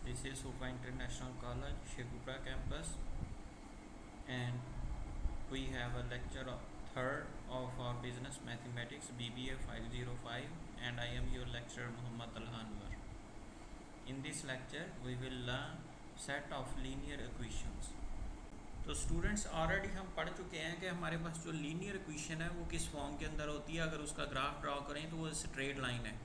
This is Sufa International College, Shekhupura campus, and we have a lecture of third of our business mathematics BBA 505, and I am your lecturer Muhammad Al-Anwar. In this lecture, we will learn set of linear equations. तो students already हम पढ़ चुके हैं कि हमारे पास जो linear equation है वो किस फॉर्म के अंदर होती है। अगर उसका ग्राफ ड्रॉ करें तो वो स्ट्रेट लाइन है,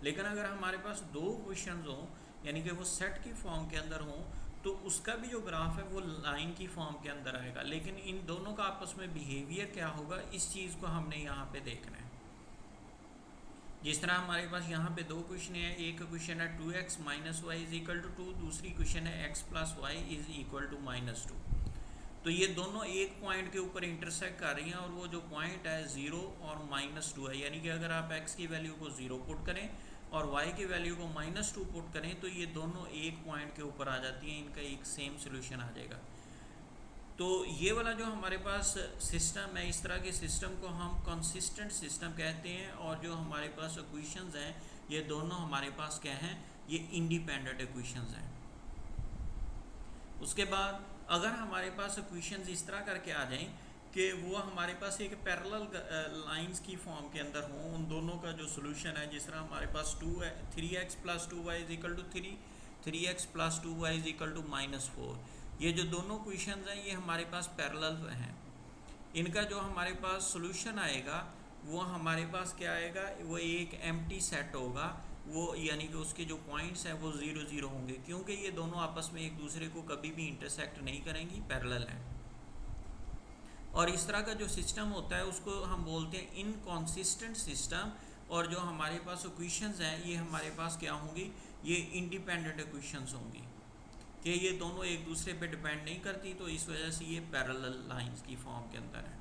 लेकिन अगर हमारे पास दो इक्वेशंस हों यानी कि वो सेट की फॉर्म के अंदर हों तो उसका भी जो ग्राफ है वो लाइन की फॉर्म के अंदर आएगा। लेकिन इन दोनों का आपस में बिहेवियर क्या होगा, इस चीज़ को हमने यहाँ पे देखना है। जिस तरह हमारे पास यहाँ पे दो क्वेश्चन है, एक क्वेश्चन है 2x minus y is equal to 2, दूसरी क्वेश्चन है x plus y is equal to -2। तो ये दोनों एक पॉइंट के ऊपर इंटरसेक्ट कर रही हैं और वो जो पॉइंट है 0 और -2 है। यानी कि अगर आप x की वैल्यू को 0 पुट करें और y की वैल्यू को -2 पुट करें तो ये दोनों एक पॉइंट के ऊपर आ जाती हैं, इनका एक सेम सोल्यूशन आ जाएगा। तो ये वाला जो हमारे पास सिस्टम है, इस तरह के सिस्टम को हम कंसिस्टेंट सिस्टम कहते हैं। और जो हमारे पास इक्वेशंस हैं ये दोनों हमारे पास क्या हैं, ये इंडिपेंडेंट इक्वेशंस हैं। उसके बाद अगर हमारे पास इक्वेशंस इस तरह करके आ जाएं कि वो हमारे पास एक पैरेलल लाइंस की फॉर्म के अंदर हों, उन दोनों का जो सोल्यूशन है, जिस तरह हमारे पास 3x plus 2y is equal to 3, 3x plus 2y is equal to -4, ये जो दोनों इक्वेशंस हैं ये हमारे पास पैरेलल हैं। इनका जो हमारे पास सोल्यूशन आएगा वो हमारे पास क्या आएगा, वो एक एम्प्टी सेट होगा, वो यानी कि उसके जो पॉइंट्स हैं वो 0 0 होंगे, क्योंकि ये दोनों आपस में एक दूसरे को कभी भी इंटरसेक्ट नहीं करेंगी, पैरेलल हैं। और इस तरह का जो सिस्टम होता है उसको हम बोलते हैं इनकॉन्सिस्टेंट सिस्टम। और जो हमारे पास इक्वेशंस हैं ये हमारे पास क्या होंगी, ये इंडिपेंडेंट इक्वेशंस होंगी कि ये दोनों एक दूसरे पे डिपेंड नहीं करती, तो इस वजह से ये पैरेलल लाइंस की फॉर्म के अंदर है।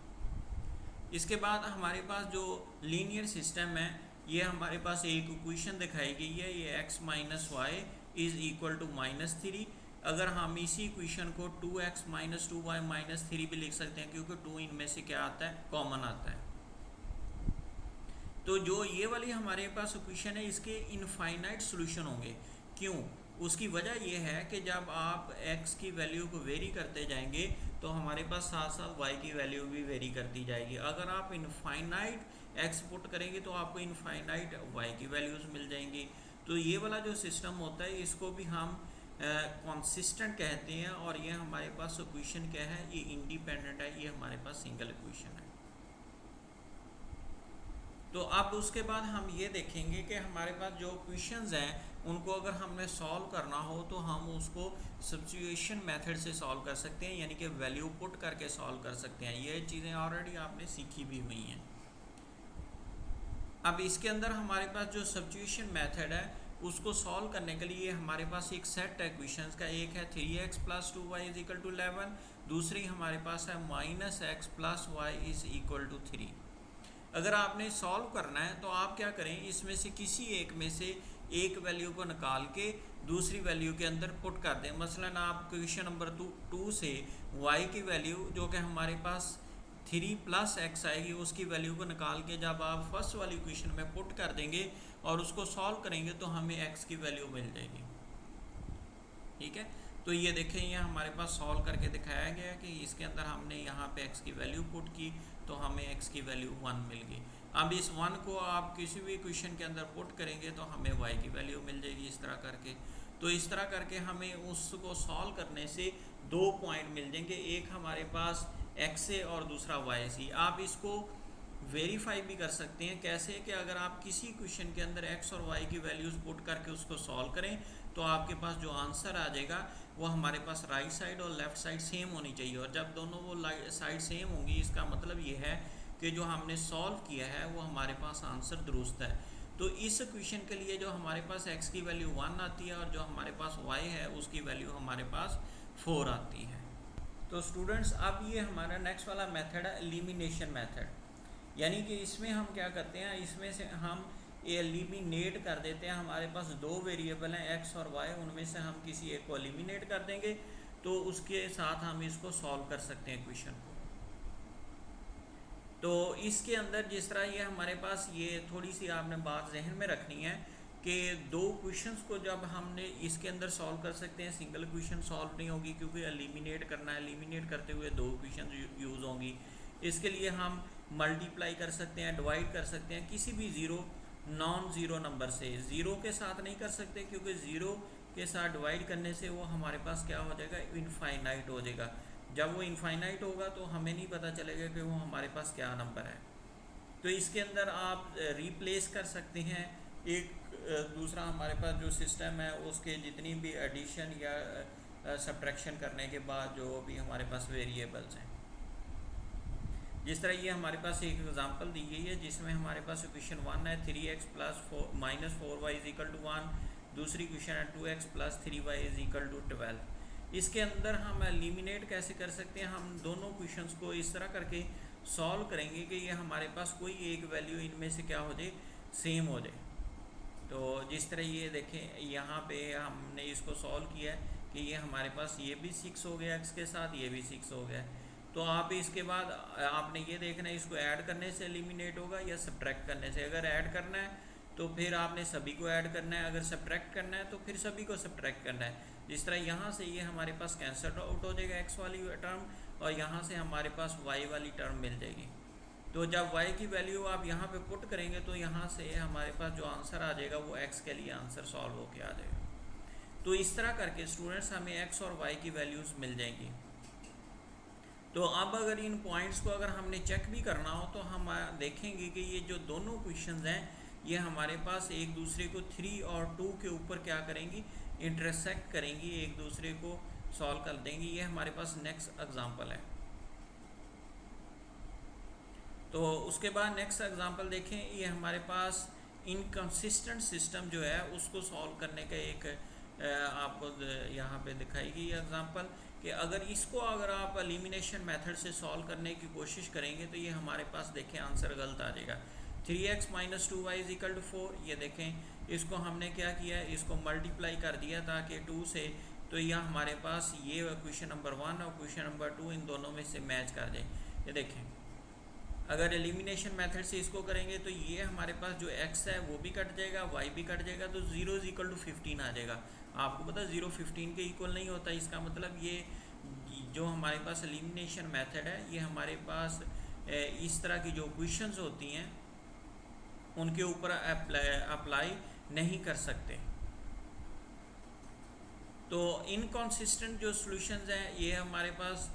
इसके बाद हमारे पास जो लीनियर सिस्टम है ये हमारे पास एक इक्वेशन दिखाई गई है, ये x minus y is equal to -3। अगर हम इसी इक्वेशन को 2x माइनस 2y माइनस 3 भी लिख सकते हैं, क्योंकि 2 इनमें से क्या आता है, कॉमन आता है। तो जो ये वाली हमारे पास इक्वेशन है इसके इनफाइनाइट सॉल्यूशन होंगे। क्यों? उसकी वजह यह है कि जब आप x की वैल्यू को वेरी करते जाएंगे तो हमारे पास साथ साथ y की वैल्यू भी वेरी करती जाएगी। अगर आप इनफाइनाइट x पुट करेंगे तो आपको इनफाइनाइट y की वैल्यूज़ मिल जाएंगी। तो ये वाला जो सिस्टम होता है इसको भी हम कंसिस्टेंट कहते हैं। और ये हमारे पास इक्वेशन क्या है, ये इंडिपेंडेंट है, ये हमारे पास सिंगल इक्वेशन है। तो अब उसके बाद हम ये देखेंगे कि हमारे पास जो इक्वेशंस हैं उनको अगर हमने सॉल्व करना हो तो हम उसको सब्स्टिट्यूशन मेथड से सॉल्व कर सकते हैं, यानी कि वैल्यू पुट करके सॉल्व कर सकते हैं। ये चीज़ें ऑलरेडी आपने सीखी भी हुई हैं। अब इसके अंदर हमारे पास जो सब्स्टिट्यूशन मेथड है उसको सॉल्व करने के लिए हमारे पास एक सेट है इक्वेशंस का। एक है 3x plus 2y is equal to 11, दूसरी हमारे पास है -x plus y is equal to 3। अगर आपने सॉल्व करना है तो आप क्या करें, इसमें से किसी एक में से एक वैल्यू को निकाल के दूसरी वैल्यू के अंदर पुट कर दें। मसलन आप क्वेश्चन नंबर 2 से y की वैल्यू जो कि हमारे पास 3 प्लस x आएगी उसकी वैल्यू को निकाल के जब आप फर्स्ट वाली क्वेश्चन में पुट कर देंगे और उसको सॉल्व करेंगे तो हमें x की वैल्यू मिल जाएगी। ठीक है, तो ये देखें ये हमारे पास सॉल्व करके दिखाया गया कि इसके अंदर हमने यहाँ पे x की वैल्यू पुट की तो हमें x की वैल्यू 1 मिल गई। अब इस 1 को आप किसी भी क्वेश्चन के अंदर पुट करेंगे तो हमें y की वैल्यू मिल जाएगी इस तरह करके। तो इस तरह करके हमें उसको सॉल्व करने से 2 पॉइंट मिल जाएंगे, एक हमारे पास x है और दूसरा y से। आप इसको वेरीफाई भी कर सकते हैं। कैसे कि अगर आप किसी क्वेश्चन के अंदर x और y की वैल्यूज़ पुट करके उसको सॉल्व करें तो आपके पास जो आंसर आ जाएगा वो हमारे पास राइट साइड और लेफ़्ट साइड सेम होनी चाहिए। और जब दोनों वो साइड सेम होंगी इसका मतलब ये है कि जो हमने सॉल्व किया है वो हमारे पास आंसर दुरुस्त है। तो इस क्वेश्चन के लिए जो हमारे पास x की वैल्यू 1 आती है और जो हमारे पास y है उसकी वैल्यू हमारे पास 4 आती है। तो स्टूडेंट्स अब ये हमारा नेक्स्ट वाला मेथड है एलिमिनेशन मेथड, यानी कि इसमें हम क्या करते हैं, इसमें से हम एलिमिनेट कर देते हैं। हमारे पास दो वेरिएबल हैं x और y, उनमें से हम किसी एक को एलिमिनेट कर देंगे तो उसके साथ हम इसको सॉल्व कर सकते हैं क्वेश्चन को। तो इसके अंदर जिस तरह ये हमारे पास ये थोड़ी सी आपने बात जहन में रखनी है कि दो क्वेश्चंस को जब हमने इसके अंदर सॉल्व कर सकते हैं, सिंगल क्वेश्चन सॉल्व नहीं होगी क्योंकि एलिमिनेट करना है, एलिमिनेट करते हुए दो क्वेश्चन यूज़ होंगी। इसके लिए हम मल्टीप्लाई कर सकते हैं, डिवाइड कर सकते हैं किसी भी नॉन ज़ीरो नंबर से। ज़ीरो के साथ नहीं कर सकते क्योंकि ज़ीरो के साथ डिवाइड करने से वो हमारे पास क्या हो जाएगा, इनफाइनाइट हो जाएगा। जब वो इनफाइनाइट होगा तो हमें नहीं पता चलेगा कि वो हमारे पास क्या नंबर है। तो इसके अंदर आप रिप्लेस कर सकते हैं एक दूसरा हमारे पास जो सिस्टम है उसके जितनी भी एडिशन या सब्ट्रैक्शन करने के बाद जो भी हमारे पास वेरिएबल्स हैं। जिस तरह ये हमारे पास एक एग्जांपल दी गई है जिसमें हमारे पास इक्वेशन 1 है 3x plus minus 4y is equal to 1, दूसरी इक्वेशन है 2x plus 3y is equal to 12। इसके अंदर हम एलिमिनेट कैसे कर सकते हैं, हम दोनों क्वेश्चंस को इस तरह करके सॉल्व करेंगे कि ये हमारे पास कोई एक वैल्यू इनमें से क्या हो जाए, सेम हो जाए। तो जिस तरह ये देखें यहाँ पे हमने इसको सॉल्व किया है कि ये हमारे पास ये भी 6 हो गया x के साथ, ये भी 6 हो गया। तो आप इसके बाद आपने ये देखना है इसको ऐड करने से एलिमिनेट होगा या सब्ट्रैक्ट करने से। अगर ऐड करना है तो फिर आपने सभी को ऐड करना है, अगर सब्ट्रैक्ट करना है तो फिर सभी को सब्ट्रैक्ट करना है। जिस तरह यहाँ से ये हमारे पास कैंसल आउट हो जाएगा x वाली टर्म, और यहाँ से हमारे पास y वाली टर्म मिल जाएगी। तो जब y की वैल्यू आप यहाँ पे पुट करेंगे तो यहाँ से हमारे पास जो आंसर आ जाएगा वो x के लिए आंसर सॉल्व होके आ जाएगा। तो इस तरह करके स्टूडेंट्स हमें x और y की वैल्यूज़ मिल जाएंगी। तो अब अगर इन पॉइंट्स को अगर हमने चेक भी करना हो तो हम देखेंगे कि ये जो दोनों क्वेश्चंस हैं ये हमारे पास एक दूसरे को 3 और 2 के ऊपर क्या करेंगी, इंटरसेक्ट करेंगी, एक दूसरे को सॉल्व कर देंगी। ये हमारे पास नेक्स्ट एग्जांपल है। तो उसके बाद नेक्स्ट एग्जांपल देखें, ये हमारे पास इनकंसिस्टेंट सिस्टम जो है उसको सॉल्व करने का एक आपको यहाँ पे दिखाई गई एग्जांपल कि अगर आप एलिमिनेशन मेथड से सॉल्व करने की कोशिश करेंगे तो ये हमारे पास देखें आंसर गलत आ जाएगा। 3x minus 2y is equal to 4, ये देखें इसको हमने क्या किया, इसको मल्टीप्लाई कर दिया ताकि 2 से, तो यह हमारे पास ये क्वेश्चन नंबर 1 और क्वेश्चन नंबर 2 इन दोनों में से मैच कर जाए। ये देखें अगर एलिमिनेशन मेथड से इसको करेंगे तो ये हमारे पास जो x है वो भी कट जाएगा, y भी कट जाएगा, तो 0 इज इक्वल टू 15 आ जाएगा। आपको पता 0 15 के इक्वल नहीं होता। इसका मतलब ये जो हमारे पास एलिमिनेशन मेथड है ये हमारे पास इस तरह की जो क्वेश्चंस होती हैं उनके ऊपर अप्लाई नहीं कर सकते। तो इनकॉन्सिस्टेंट जो सॉल्यूशंस हैं ये हमारे पास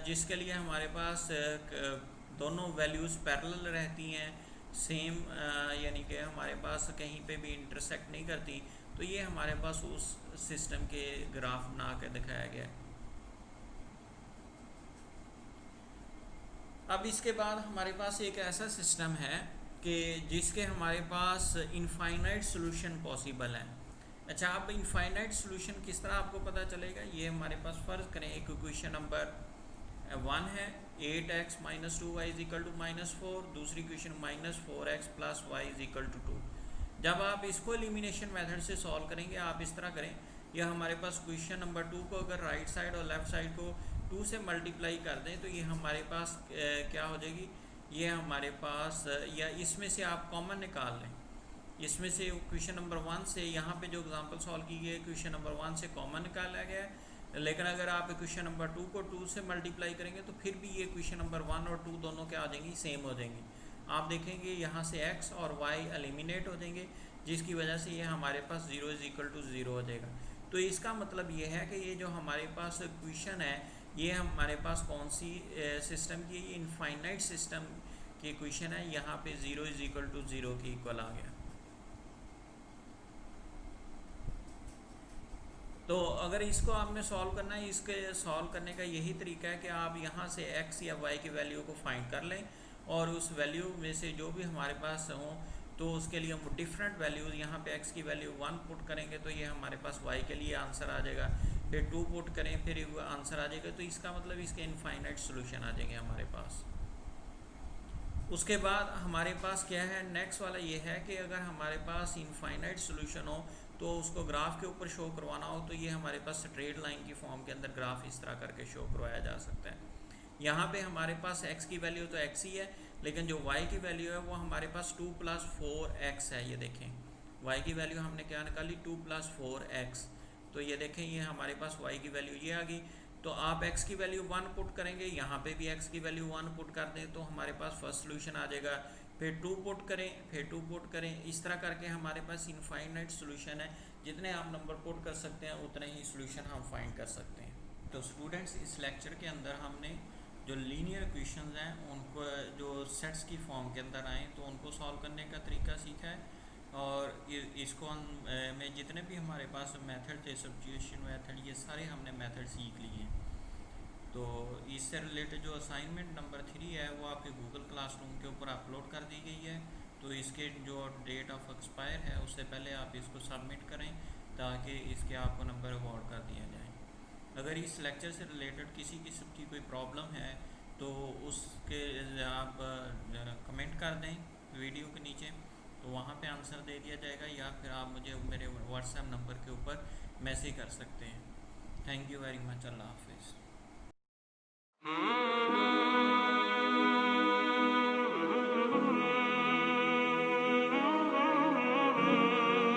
जिसके लिए हमारे पास दोनों वैल्यूज़ पैरेलल रहती हैं, सेम, यानी कि हमारे पास कहीं पे भी इंटरसेक्ट नहीं करती, तो ये हमारे पास उस सिस्टम के ग्राफ बना के दिखाया गया है। अब इसके बाद हमारे पास एक ऐसा सिस्टम है कि जिसके हमारे पास इनफाइनाइट सॉल्यूशन पॉसिबल है। अच्छा, अब इनफाइनाइट सॉल्यूशन किस तरह आपको पता चलेगा, ये हमारे पास फ़र्ज़ करें एक इक्वेशन नंबर 1 है 8x minus 2y is equal to -4, दूसरी equation -4x plus y is equal to 2। जब आप इसको एलिमिनेशन मेथड से सॉल्व करेंगे आप इस तरह करें, यह हमारे पास क्वेश्चन नंबर 2 को अगर राइट साइड और लेफ़्ट साइड को 2 से मल्टीप्लाई कर दें तो ये हमारे पास क्या हो जाएगी, ये हमारे पास या इसमें से आप कॉमन निकाल लें। इसमें से क्वेश्चन नंबर 1 से यहाँ पे जो एग्जांपल सॉल्व की गई है क्वेश्चन नंबर 1 से कॉमन निकाला गया है, लेकिन अगर आप क्वेश्चन नंबर 2 को 2 से मल्टीप्लाई करेंगे तो फिर भी ये क्वेश्चन नंबर 1 और 2 दोनों क्या आ जाएंगी, सेम हो जाएंगी। आप देखेंगे यहाँ से x और y एलिमिनेट हो जाएंगे जिसकी वजह से ये हमारे पास 0 इज इक्वल टू 0 हो जाएगा। तो इसका मतलब ये है कि ये जो हमारे पास क्वेश्चन है ये हमारे पास कौन सी सिस्टम की, इनफाइनाइट सिस्टम की क्वेश्चन है। यहाँ पे 0 इज इक्वल टू 0 के इक्वल आ गया। तो अगर इसको आपने सॉल्व करना है, इसके सॉल्व करने का यही तरीका है कि आप यहाँ से x या y की वैल्यू को फाइंड कर लें और उस वैल्यू में से जो भी हमारे पास हों तो उसके लिए हम डिफरेंट वैल्यूज़, यहाँ पे x की वैल्यू 1 पुट करेंगे तो ये हमारे पास y के लिए आंसर आ जाएगा, फिर 2 पुट करें फिर आंसर आ जाएगा। तो इसका मतलब इसके इनफाइनाइट सोल्यूशन आ जाएंगे हमारे पास। उसके बाद हमारे पास क्या है, नेक्स्ट वाला ये है कि अगर हमारे पास इनफाइनाइट सोल्यूशन हो तो उसको ग्राफ के ऊपर शो करवाना हो तो ये हमारे पास स्ट्रेट लाइन की फॉर्म के अंदर ग्राफ इस तरह करके शो करवाया जा सकता है। यहाँ पे हमारे पास x की वैल्यू तो x ही है, लेकिन जो y की वैल्यू है वो हमारे पास 2 + 4x है। ये देखें y की वैल्यू हमने क्या निकाली 2 + 4x। तो ये देखें ये हमारे पास y की वैल्यू ये आ गई। तो आप x की वैल्यू 1 पुट करेंगे, यहाँ पे भी x की वैल्यू 1 पुट कर दें तो हमारे पास फर्स्ट सोल्यूशन आ जाएगा। फिर 2 पुट करें, फिर 2 पुट करें, इस तरह करके हमारे पास इनफाइनाइट सोल्यूशन है। जितने आप नंबर पुट कर सकते हैं उतने ही सोल्यूशन हम फाइंड कर सकते हैं। तो स्टूडेंट्स इस लेक्चर के अंदर हमने जो लीनियर इक्वेशंस हैं उनको जो सेट्स की फॉर्म के अंदर आए तो उनको सॉल्व करने का तरीका सीखा है। और इसको में जितने भी हमारे पास मेथड थे, सब्स्टिट्यूशन मेथड, ये सारे हमने मेथड सीख लिए हैं। तो इससे रिलेटेड जो असाइनमेंट नंबर 3 है वो आपके गूगल क्लासरूम के ऊपर अपलोड कर दी गई है। तो इसके जो डेट ऑफ एक्सपायर है उससे पहले आप इसको सबमिट करें ताकि इसके आपको नंबर अवॉर्ड कर दिया जाए। अगर इस लेक्चर से रिलेटेड किसी किस्म की कोई प्रॉब्लम है तो उसके आप कमेंट कर दें वीडियो के नीचे, तो वहाँ पे आंसर दे दिया जाएगा, या फिर आप मुझे मेरे व्हाट्सएप नंबर के ऊपर मैसेज कर सकते हैं। Thank you very much. अल्लाह हाफिज़।